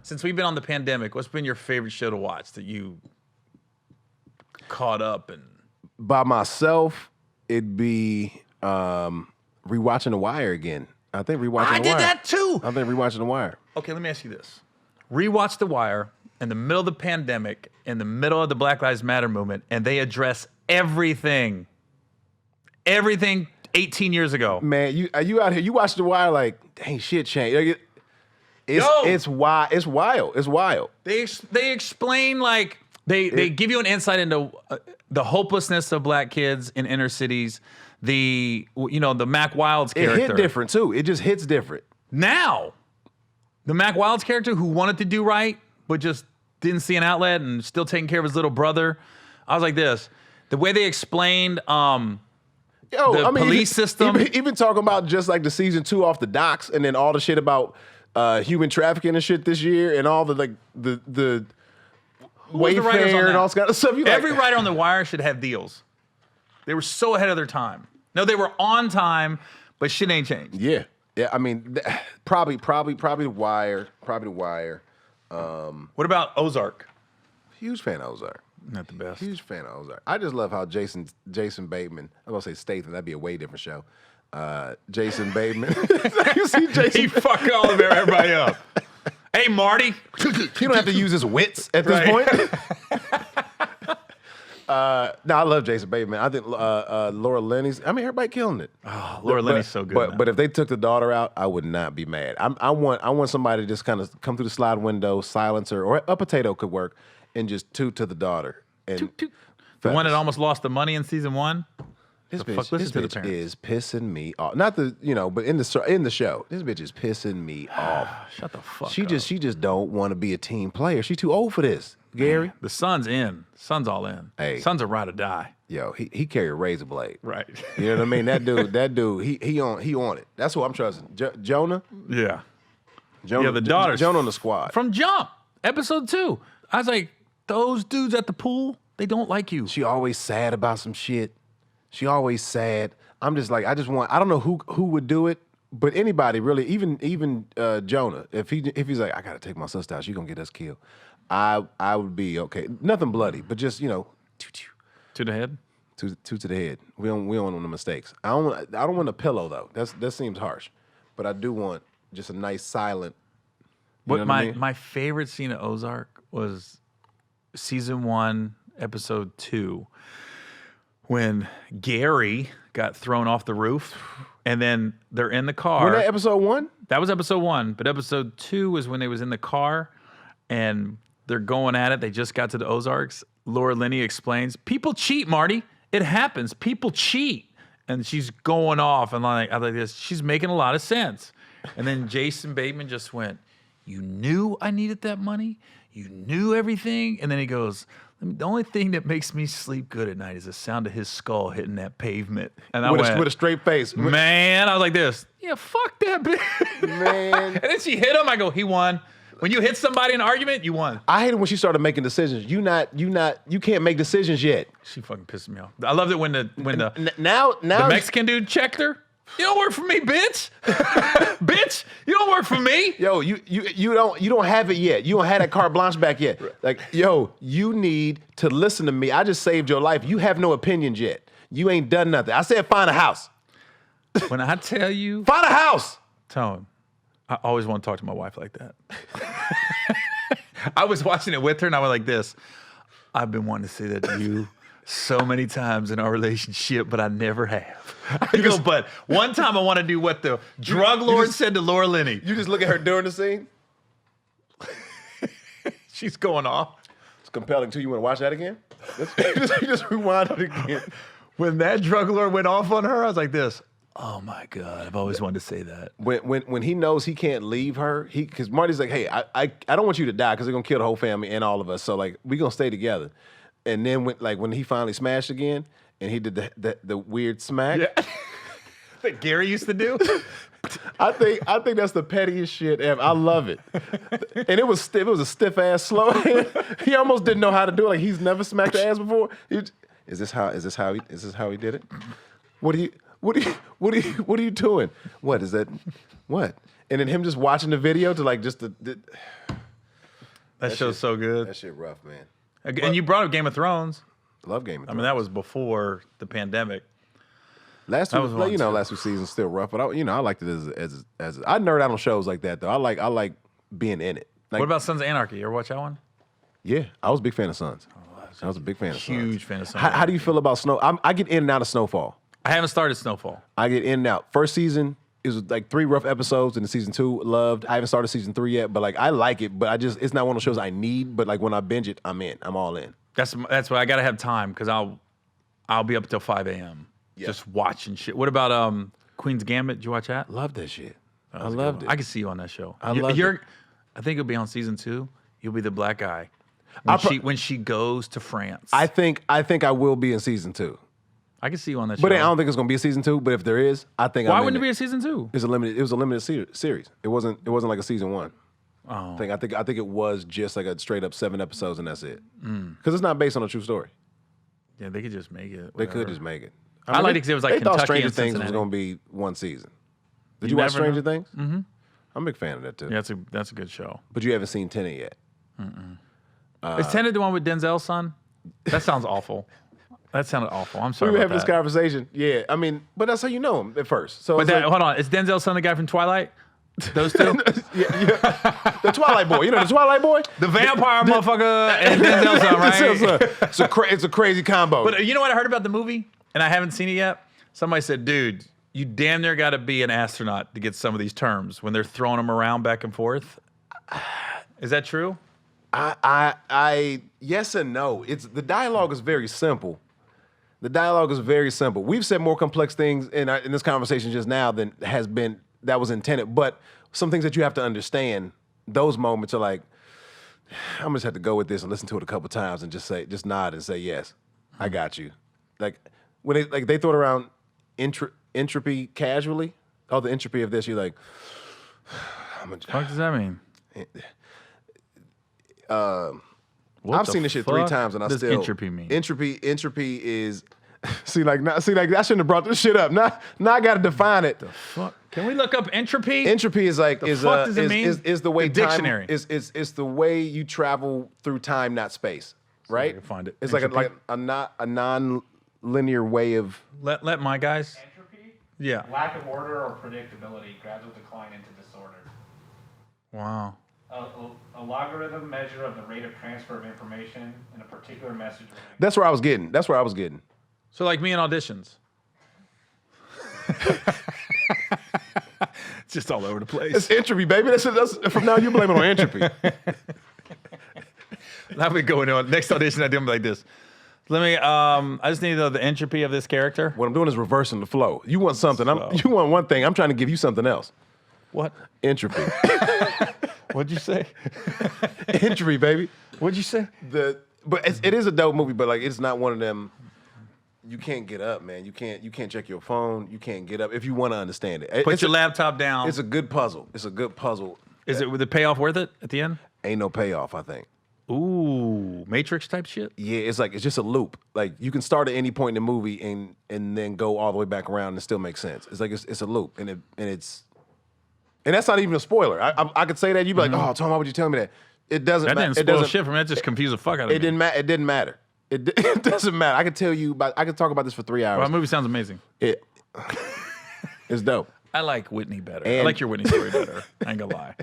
Since we've been on the pandemic, what's been your favorite show to watch that you caught up and? By myself, it'd be rewatching The Wire again. I think rewatching The Wire. I did that too. I think rewatching The Wire. Okay, let me ask you this. Rewatch The Wire in the middle of the pandemic, in the middle of the Black Lives Matter movement, and they address everything 18 years ago. Man, you out here, you watch The Wire like, dang, shit changed. It's wild. It's wild. They explain, like, they give you an insight into the hopelessness of black kids in inner cities. The Mac Wilds character. It hit different too. It just hits different. Now, the Mac Wilds character who wanted to do right, but just didn't see an outlet and still taking care of his little brother. I was like this. The way they explained police system. Even talking about just like the season 2 off the docks and then all the shit about human trafficking and shit this year and all the Wayfair and all that kind of stuff. Every writer on The Wire should have deals. They were so ahead of their time. No, they were on time, but shit ain't changed. Yeah. I mean, probably The Wire. Probably The Wire. What about Ozark? Huge fan of Ozark. Not the best. Huge fan of Ozark. I just love how Jason Bateman. I'm gonna say Statham. That'd be a way different show. Jason Bateman. You see Jason? He fucked everybody up. Hey, Marty. He don't have to use his wits at this point. No, I love Jason Bateman. I think Laura Linney's. I mean, everybody killing it. Oh, Laura Linney's so good. But if they took the daughter out, I would not be mad. I want somebody to just kind of come through the slide window, silencer, or a potato could work, and just toot to the daughter. And toot, toot. The one that almost lost the money in season 1. This bitch is pissing me off. Not but in the show, this bitch is pissing me off. Shut the fuck up. She just don't want to be a team player. She too old for this, Gary. The son's in. Son's all in. Hey, son's a ride or die. Yo, he carry a razor blade. Right. You know what I mean? That dude, he on it. That's what I'm trusting. Jonah. Yeah. Jonah. Yeah, the daughter's Jonah on the squad from jump. Episode 2. I was like, those dudes at the pool, they don't like you. She always sad about some shit. She always sad. I'm just like, I don't know who would do it, but anybody really, even Jonah, if he's like, I gotta take my sister out, she's gonna get us killed. I would be okay. Nothing bloody, but just, to the head? To the head. We don't want the mistakes. I don't want a pillow though. That seems harsh. But I do want just a nice silent. My favorite scene of Ozark was season 1, episode 2. When Gary got thrown off the roof, and then they're in the car. Was that episode 1? That was episode 1, but episode 2 was when they was in the car, and they're going at it. They just got to the Ozarks. Laura Linney explains, people cheat, Marty. It happens. People cheat. And she's going off, and I was like this. She's making a lot of sense. And then Jason Bateman just went, you knew I needed that money? You knew everything? And then he goes, the only thing that makes me sleep good at night is the sound of his skull hitting that pavement. And I went, with a straight face. Man, I was like this. Yeah, fuck that bitch. Man. And then she hit him. I go, he won. When you hit somebody in an argument, you won. I hate it when she started making decisions. You can't make decisions yet. She fucking pissed me off. I loved it when the now the Mexican dude checked her. You don't work for me, bitch. Bitch, you don't work for me. Yo, you don't have it yet. You don't have that carte blanche back yet. Like, yo, you need to listen to me. I just saved your life. You have no opinions yet. You ain't done nothing. I said find a house. When I tell you, find a house. Tone, I always want to talk to my wife like that. I was watching it with her and I was like this. I've been wanting to say that to you so many times in our relationship, but I never have. I go, but one time I want to do what the drug lord said to Laura Linney. You just look at her during the scene? She's going off. It's compelling too. You want to watch that again? You just rewind it again. When that drug lord went off on her, I was like this. Oh my God, I've always wanted to say that. When he knows he can't leave her, because Marty's like, hey, I don't want you to die because they're going to kill the whole family and all of us. So like, we're going to stay together. And then when he finally smashed again and he did the weird smack. Yeah. That Gary used to do. I think that's the pettiest shit ever. I love it. And it was a stiff ass slow hand. He almost didn't know how to do it. Like he's never smacked the ass before. Is this how he did it? What are you doing? What is that? What? And then him just watching the video to like just the That show's so good. That shit rough, man. And you brought up Game of Thrones. Love Game of Thrones. I mean, that was before the pandemic. Last two seasons still rough, but I liked it as I nerd out on shows like that though. I like being in it. Like, What about Sons of Anarchy? You ever watch that one? Yeah, I was a big fan of Sons. I was a big fan of Sons. Huge fan of Sons. How do you feel about I get in and out of Snowfall. I haven't started Snowfall. I get in and out. First season is like 3 rough episodes, and the season 2 loved. I haven't started season 3 yet, but like I like it. But it's not one of those shows I need. But like when I binge it, I'm in. I'm all in. That's why I gotta have time because I'll be up until 5 a.m. just watching shit. What about Queen's Gambit? Did you watch that? Love that shit. I Loved loved it. I could see you on that show. I loved it. I think it'll be on season 2. You'll be the black guy when she goes to France. I think I will be in season 2. I can see you on that show. But I don't think it's gonna be a season 2. But if there is, I think why wouldn't it be a season 2? It was a limited series. It wasn't like a season 1. Oh. I think it was just like a straight up 7 episodes and that's it. Because it's not based on a true story. Yeah, they could just make it. They whatever. could just make it. I liked it because it was like they Kentucky thought Stranger and Things Cincinnati. was gonna be 1 season. Did you watch never Stranger know. Things? Mm-hmm. I'm a big fan of that too. Yeah, that's a good show. But you haven't seen Tenet yet. Is Tenet the one with Denzel's son? That sounds awful. That sounded awful. I'm sorry. We were about having this that. conversation. Yeah, I mean, but that's how you know him at first. So But it's like, hold on, is Denzel's son the guy from Twilight? Those two? the Twilight Boy. You know the Twilight Boy? The vampire motherfucker and Denzel's son, right? It's a crazy combo. But you know what I heard about the movie? And I haven't seen it yet. Somebody said, dude, you damn near got to be an astronaut to get some of these terms when they're throwing them around back and forth. Is that true? I yes and no. The dialogue is very simple. The dialogue is very simple. We've said more complex things in this conversation just now than that was intended. But some things that you have to understand, those moments are like, I'm gonna just have to go with this and listen to it a couple times and just nod and say yes, I got you. Like when they throw it around entropy casually. Oh, the entropy of this. You're like, What does that mean? I've seen this shit 3 times and I does still. entropy mean? Entropy is. See, I shouldn't have brought this shit up. Now I got to define it. The fuck? Can we look up entropy? Entropy is like The fuck does it mean? is the way The dictionary. time is the way you travel through time, not space. Right? I can find it. It's Entropy. like a non-linear way of. Let my guys. Entropy? Yeah. Lack of order or predictability, gradual decline into disorder. Wow. A logarithm measure of the rate of transfer of information in a particular message. That's where I was getting. So like me in auditions. It's just all over the place. It's entropy, baby. That's from now you blame it on entropy. Now we go into next audition. I do them like this. Let me. I just need to know the entropy of this character. What I'm doing is reversing the flow. You want something. Flow. You want one thing. I'm trying to give you something else. What? Entropy. What'd you say? Entropy, baby. What'd you say? But it is a dope movie. But like, it's not one of them. You can't get up, man. You can't check your phone. You can't get up if you want to understand it. Put your laptop down. It's a good puzzle. Is it with the payoff worth it at the end? Ain't no payoff, I think. Ooh, Matrix type shit. Yeah, it's just a loop. Like you can start at any point in the movie and then go all the way back around and it still makes sense. It's like it's a loop and that's not even a spoiler. I could say that you'd be like, oh, Tom, why would you tell me that? It doesn't matter. That didn't spoil shit for me. That just confused the fuck out of me. It didn't matter. It didn't matter. It doesn't matter. I could tell you about. I could talk about this for 3 hours. Well, that movie sounds amazing. It's dope. I like Whitney better. I And- like your Whitney story better. I ain't gonna lie.